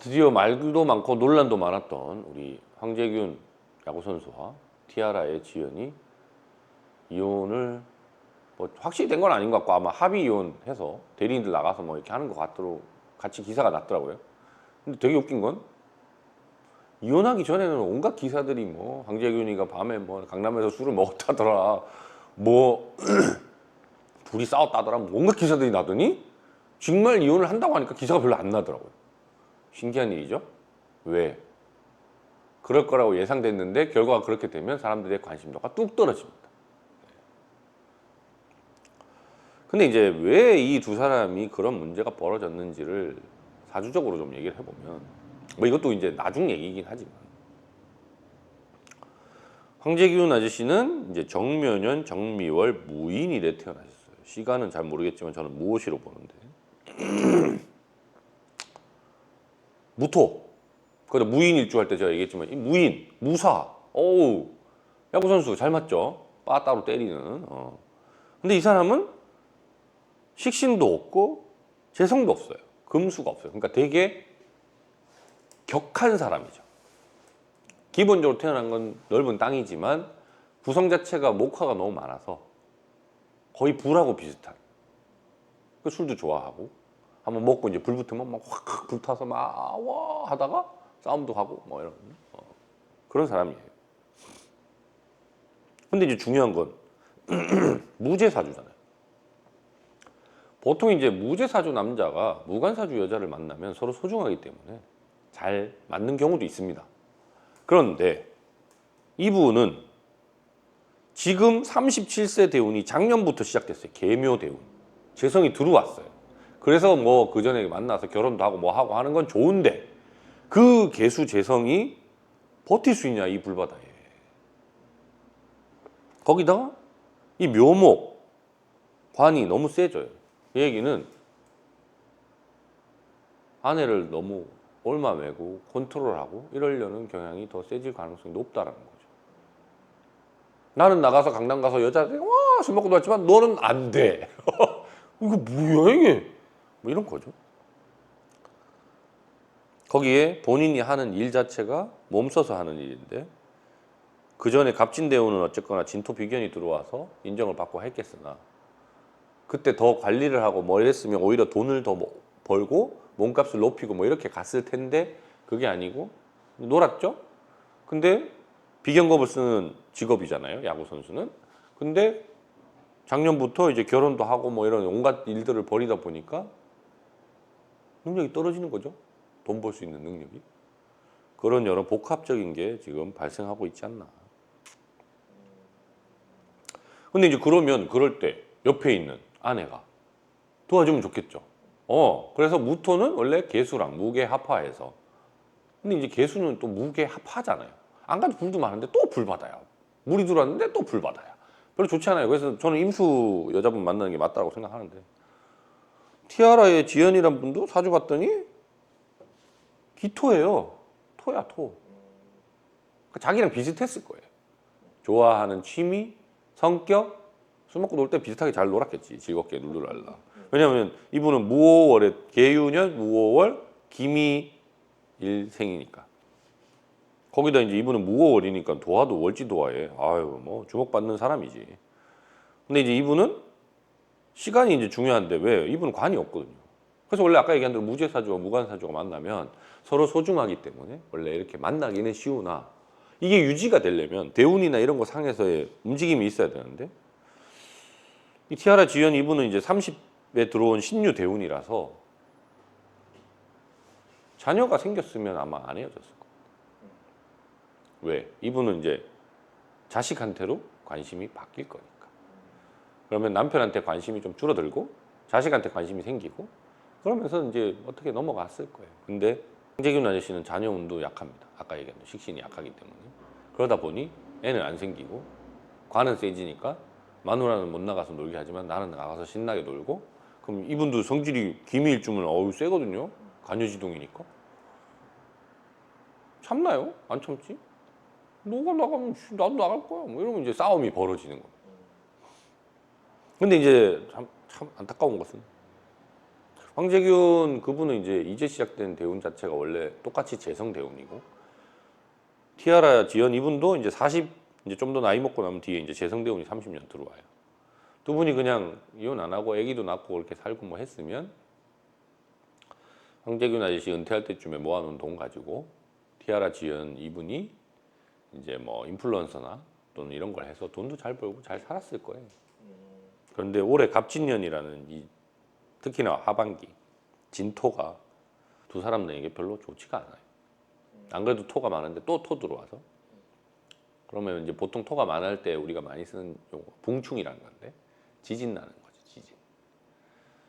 드디어 말도 많고 논란도 많았던 우리 황재균 야구선수와 티아라의 지연이 이혼을 뭐 확실히 된 건 아닌 것 같고 아마 합의 이혼해서 대리인들 나가서 뭐 이렇게 하는 것 같도록 같이 기사가 났더라고요. 근데 되게 웃긴 건 이혼하기 전에는 온갖 기사들이 뭐 황재균이가 밤에 뭐 강남에서 술을 먹었다더라, 뭐 둘이 싸웠다더라, 뭐 온갖 기사들이 나더니 정말 이혼을 한다고 하니까 기사가 별로 안 나더라고요. 신기한 일이죠. 왜? 그럴 거라고 예상됐는데 결과가 그렇게 되면 사람들의 관심도가 뚝 떨어집니다. 근데 이제 왜 이 두 사람이 그런 문제가 벌어졌는지를 사주적으로 좀 얘기를 해보면, 뭐 이것도 이제 나중 얘기이긴 하지만, 황재균 아저씨는 이제 정묘년 정미월 무인일에 태어나셨어요. 시간은 잘 모르겠지만 저는 무오시로 보는데 무토. 그래도 무인 일주할 때 제가 얘기했지만 이 무인, 무사. 어우, 야구 선수 잘 맞죠? 빠따로 때리는. 근데 이 사람은 식신도 없고 재성도 없어요. 금수가 없어요. 그러니까 되게 격한 사람이죠. 기본적으로 태어난 건 넓은 땅이지만 구성 자체가 목화가 너무 많아서 거의 불하고 비슷한. 술도 좋아하고 한번 먹고 이제 불 붙으면 막 확 불타서 막 와 하다가 싸움도 하고 뭐 이런 그런 사람이에요. 근데 이제 중요한 건 무죄사주잖아요. 보통 이제 무죄사주 남자가 무관사주 여자를 만나면 서로 소중하기 때문에 잘 맞는 경우도 있습니다. 그런데 이분은 지금 37세 대운이 작년부터 시작됐어요. 계묘 대운. 재성이 들어왔어요. 그래서 뭐 그 전에 만나서 결혼도 하고 뭐 하고 하는 건 좋은데 그 개수 재성이 버틸 수 있냐 이 불바다에. 거기다가 이 묘목 관이 너무 세져요. 이 얘기는 아내를 너무 올마매고 컨트롤하고 이러려는 경향이 더 세질 가능성이 높다라는 거죠. 나는 나가서 강남 가서 여자들 술 먹고 놀았지만 너는 안 돼. 이거 뭐야 이게? 뭐 이런 거죠. 거기에 본인이 하는 일 자체가 몸 써서 하는 일인데 그 전에 갑진대운은 어쨌거나 진토 비견이 들어와서 인정을 받고 했겠으나 그때 더 관리를 하고 뭐 이랬으면 오히려 돈을 더 벌고 몸값을 높이고 뭐 이렇게 갔을 텐데 그게 아니고 놀았죠. 근데 비견겁을 쓰는 직업이잖아요, 야구 선수는. 근데 작년부터 이제 결혼도 하고 뭐 이런 온갖 일들을 벌이다 보니까 능력이 떨어지는 거죠. 돈 벌 수 있는 능력이. 그런 여러 복합적인 게 지금 발생하고 있지 않나. 근데 이제 그러면 그럴 때 옆에 있는 아내가 도와주면 좋겠죠. 그래서 무토는 원래 개수랑 무게합화해서. 근데 이제 개수는 또 무게합화잖아요. 안 가도 불도 많은데 또 불 받아요. 물이 들어왔는데 또 불 받아요. 별로 좋지 않아요. 그래서 저는 임수 여자분 만나는 게 맞다고 생각하는데 티아라의 지연이란 분도 사주 봤더니 기토예요. 토야 토. 그러니까 자기랑 비슷했을 거예요. 좋아하는 취미, 성격, 술 먹고 놀 때 비슷하게 잘 놀았겠지. 즐겁게 놀랄라. 왜냐하면 이분은 무오월에 계유년 무오월 기미일생이니까. 거기다 이제 이분은 무오월이니까 도화도 월지도화에 아유 뭐 주목받는 사람이지. 근데 이제 이분은 시간이 이제 중요한데 왜? 이분은 관이 없거든요. 그래서 원래 아까 얘기한 대로 무죄사주와 무관사주가 만나면 서로 소중하기 때문에 원래 이렇게 만나기는 쉬우나 이게 유지가 되려면 대운이나 이런 거 상에서의 움직임이 있어야 되는데 이 티아라 지연 이분은 이제 30에 들어온 신유 대운이라서 자녀가 생겼으면 아마 안 헤어졌을 거예요. 왜? 이분은 이제 자식한테로 관심이 바뀔 거니까. 그러면 남편한테 관심이 좀 줄어들고 자식한테 관심이 생기고 그러면서 이제 어떻게 넘어갔을 거예요. 근데 황재균 아저씨는 자녀 운도 약합니다. 아까 얘기한 식신이 약하기 때문에. 그러다 보니 애는 안 생기고 관은 세지니까 마누라는 못 나가서 놀게 하지만 나는 나가서 신나게 놀고 그럼 이분도 성질이 기미일주면 어우 세거든요. 간여지동이니까. 참나요? 안 참지? 너가 나가면 나도 나갈 거야. 뭐 이러면 이제 싸움이 벌어지는 거예요. 근데 이제 참 안타까운 것은 황재균 그분은 이제 시작된 대운 자체가 원래 똑같이 재성 대운이고, 티아라 지연 이분도 이제 40 이제 좀 더 나이 먹고 나면 뒤에 이제 재성 대운이 30년 들어와요. 두 분이 그냥 이혼 안 하고 아기도 낳고 그렇게 살고 뭐 했으면 황재균 아저씨 은퇴할 때쯤에 모아놓은 돈 가지고 티아라 지연 이분이 이제 뭐 인플루언서나 또는 이런 걸 해서 돈도 잘 벌고 잘 살았을 거예요. 그런데 올해 갑진년이라는 이 특히나 하반기 진토가 두 사람들에게 별로 좋지가 않아요. 안 그래도 토가 많은데 또 토 들어와서, 그러면 이제 보통 토가 많을 때 우리가 많이 쓰는 용어 붕충이라는 건데 지진 나는 거죠. 지진.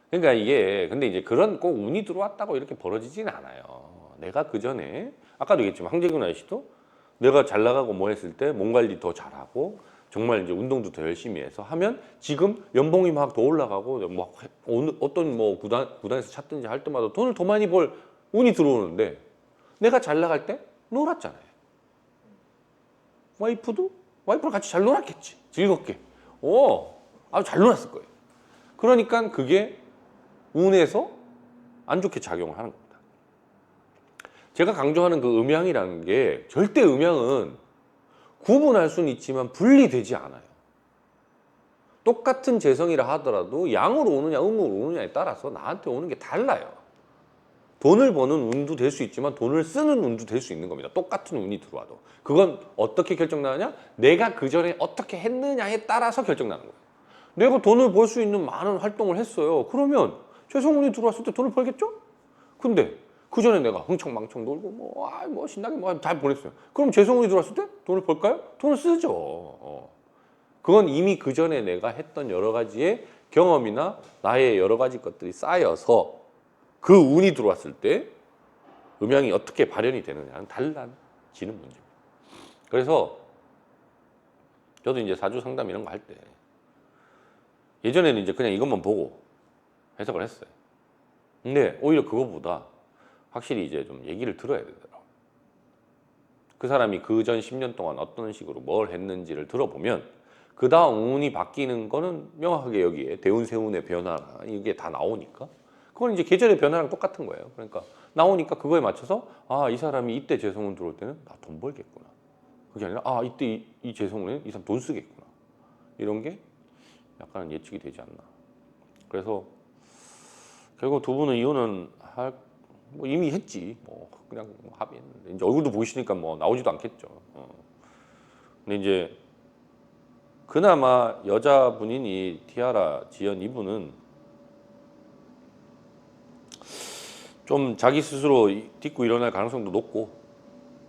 그러니까 이게 근데 이제 그런 꼭 운이 들어왔다고 이렇게 벌어지진 않아요. 내가 그 전에 아까도 얘기했지만 황재균 아저씨도 내가 잘 나가고 뭐 했을 때 몸 관리 더 잘하고 정말 이제 운동도 더 열심히 해서 하면 지금 연봉이 막 더 올라가고 뭐 어떤 뭐 구단에서 찾든지 할 때마다 돈을 더 많이 벌 운이 들어오는데, 내가 잘 나갈 때 놀았잖아요. 와이프랑 같이 잘 놀았겠지. 즐겁게. 아주 잘 놀았을 거예요. 그러니까 그게 운에서 안 좋게 작용을 하는 겁니다. 제가 강조하는 그 음양이라는 게 절대 음양은 구분할 수는 있지만 분리되지 않아요. 똑같은 재성이라 하더라도 양으로 오느냐 음으로 오느냐에 따라서 나한테 오는 게 달라요. 돈을 버는 운도 될 수 있지만 돈을 쓰는 운도 될 수 있는 겁니다. 똑같은 운이 들어와도. 그건 어떻게 결정나느냐? 내가 그전에 어떻게 했느냐에 따라서 결정나는 거예요. 내가 돈을 벌 수 있는 많은 활동을 했어요. 그러면 재성운이 들어왔을 때 돈을 벌겠죠? 근데 그전에 내가 흥청망청 놀고 뭐 신나게 뭐 잘 보냈어요. 그럼 재성운이 들어왔을 때 돈을 벌까요? 돈을 쓰죠. 그건 이미 그전에 내가 했던 여러 가지의 경험이나 나의 여러 가지 것들이 쌓여서 그 운이 들어왔을 때 음양이 어떻게 발현이 되느냐는 달라지는 문제입니다. 그래서 저도 이제 사주 상담 이런 거 할 때 예전에는 이제 그냥 이것만 보고 해석을 했어요. 근데 오히려 그거보다 확실히 이제 좀 얘기를 들어야 되더라고요. 그 사람이 그 전 10년 동안 어떤 식으로 뭘 했는지를 들어보면 그 다음 운이 바뀌는 거는 명확하게 여기에 대운, 세운의 변화나 이게 다 나오니까 그건 이제 계절의 변화랑 똑같은 거예요. 그러니까 나오니까 그거에 맞춰서 이 사람이 이때 재성운 들어올 때는 나 돈 벌겠구나. 그게 아니라 이때 이 재성운에는 이 사람 돈 쓰겠구나. 이런 게 약간 예측이 되지 않나. 그래서 결국 두 분은 이혼은 뭐 이미 했지. 뭐 그냥 합의했는데 이제 얼굴도 보이시니까 뭐 나오지도 않겠죠. 근데 이제 그나마 여자분인 이 티아라 지연 이분은 좀 자기 스스로 딛고 일어날 가능성도 높고,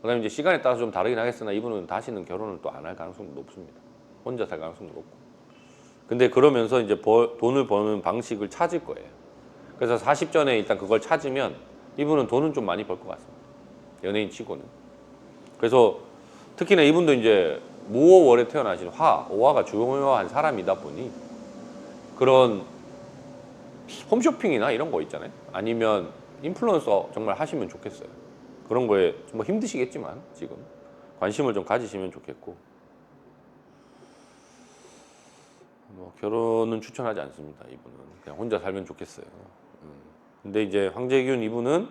그다음에 이제 시간에 따라서 좀 다르긴 하겠으나 이분은 다시는 결혼을 또 안 할 가능성도 높습니다. 혼자 살 가능성도 높고. 근데 그러면서 이제 돈을 버는 방식을 찾을 거예요. 그래서 40전에 일단 그걸 찾으면 이분은 돈은 좀 많이 벌 것 같습니다. 연예인 치고는. 그래서 특히나 이분도 이제 무오월에 태어나신 오화가 중요한 사람이다 보니 그런 홈쇼핑이나 이런 거 있잖아요. 아니면 인플루언서 정말 하시면 좋겠어요. 그런 거에 뭐 힘드시겠지만 지금 관심을 좀 가지시면 좋겠고, 뭐 결혼은 추천하지 않습니다. 이분은 그냥 혼자 살면 좋겠어요. 근데 이제 황재균 이분은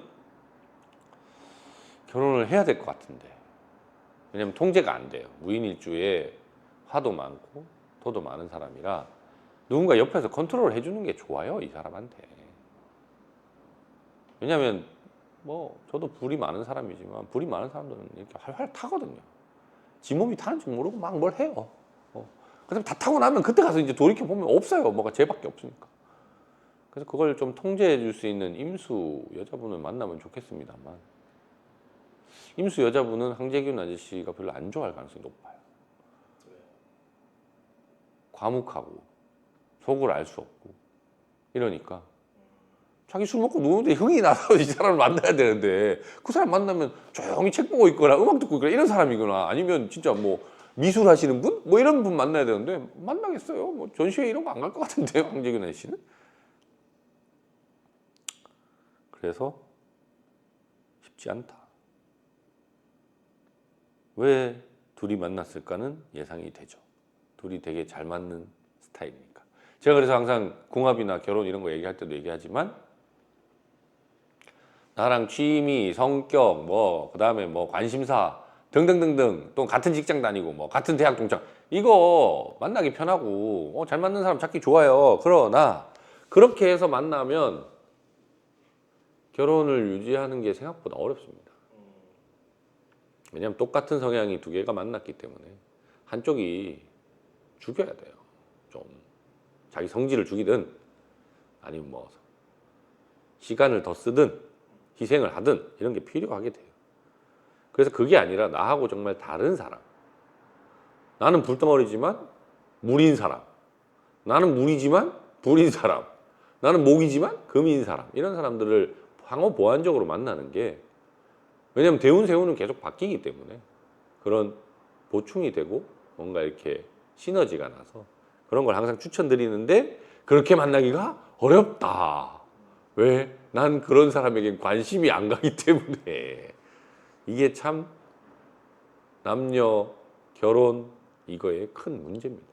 결혼을 해야 될 것 같은데, 왜냐면 통제가 안 돼요. 무인일주에 화도 많고 토도 많은 사람이라 누군가 옆에서 컨트롤을 해주는 게 좋아요, 이 사람한테. 왜냐면 뭐 저도 불이 많은 사람이지만 불이 많은 사람들은 이렇게 활활 타거든요. 지 몸이 타는지 모르고 막 뭘 해요. 그다음 다 타고 나면 그때 가서 이제 돌이켜 보면 없어요. 뭐가 쟤밖에 없으니까. 그래서 그걸 좀 통제해 줄 수 있는 임수 여자분을 만나면 좋겠습니다만, 임수 여자분은 황재균 아저씨가 별로 안 좋아할 가능성이 높아요. 과묵하고 속을 알 수 없고 이러니까 자기 술 먹고 누우는데 흥이 나서 이 사람을 만나야 되는데 그 사람 만나면 조용히 책 보고 있거나 음악 듣고 있거나 이런 사람이거나 아니면 진짜 뭐 미술 하시는 분? 뭐 이런 분 만나야 되는데 만나겠어요? 뭐 전시회 이런 거 안 갈 것 같은데요, 황재균 아저씨는? 그래서 쉽지 않다. 왜 둘이 만났을까는 예상이 되죠. 둘이 되게 잘 맞는 스타일이니까. 제가 그래서 항상 궁합이나 결혼 이런 거 얘기할 때도 얘기하지만 나랑 취미, 성격, 뭐 그다음에 뭐 관심사 등등등등, 또 같은 직장 다니고 뭐 같은 대학 동창, 이거 만나기 편하고 잘 맞는 사람 찾기 좋아요. 그러나 그렇게 해서 만나면 결혼을 유지하는 게 생각보다 어렵습니다. 왜냐하면 똑같은 성향이 두 개가 만났기 때문에 한쪽이 죽여야 돼요. 좀 자기 성질을 죽이든 아니면 뭐 시간을 더 쓰든 희생을 하든 이런 게 필요하게 돼요. 그래서 그게 아니라 나하고 정말 다른 사람, 나는 불덩어리지만 물인 사람, 나는 물이지만 불인 사람, 나는 목이지만 금인 사람, 이런 사람들을 상호 보완적으로 만나는 게, 왜냐면 대운 세운은 계속 바뀌기 때문에 그런 보충이 되고 뭔가 이렇게 시너지가 나서 그런 걸 항상 추천드리는데, 그렇게 만나기가 어렵다. 왜? 난 그런 사람에게 관심이 안 가기 때문에. 이게 참 남녀 결혼 이거의 큰 문제입니다.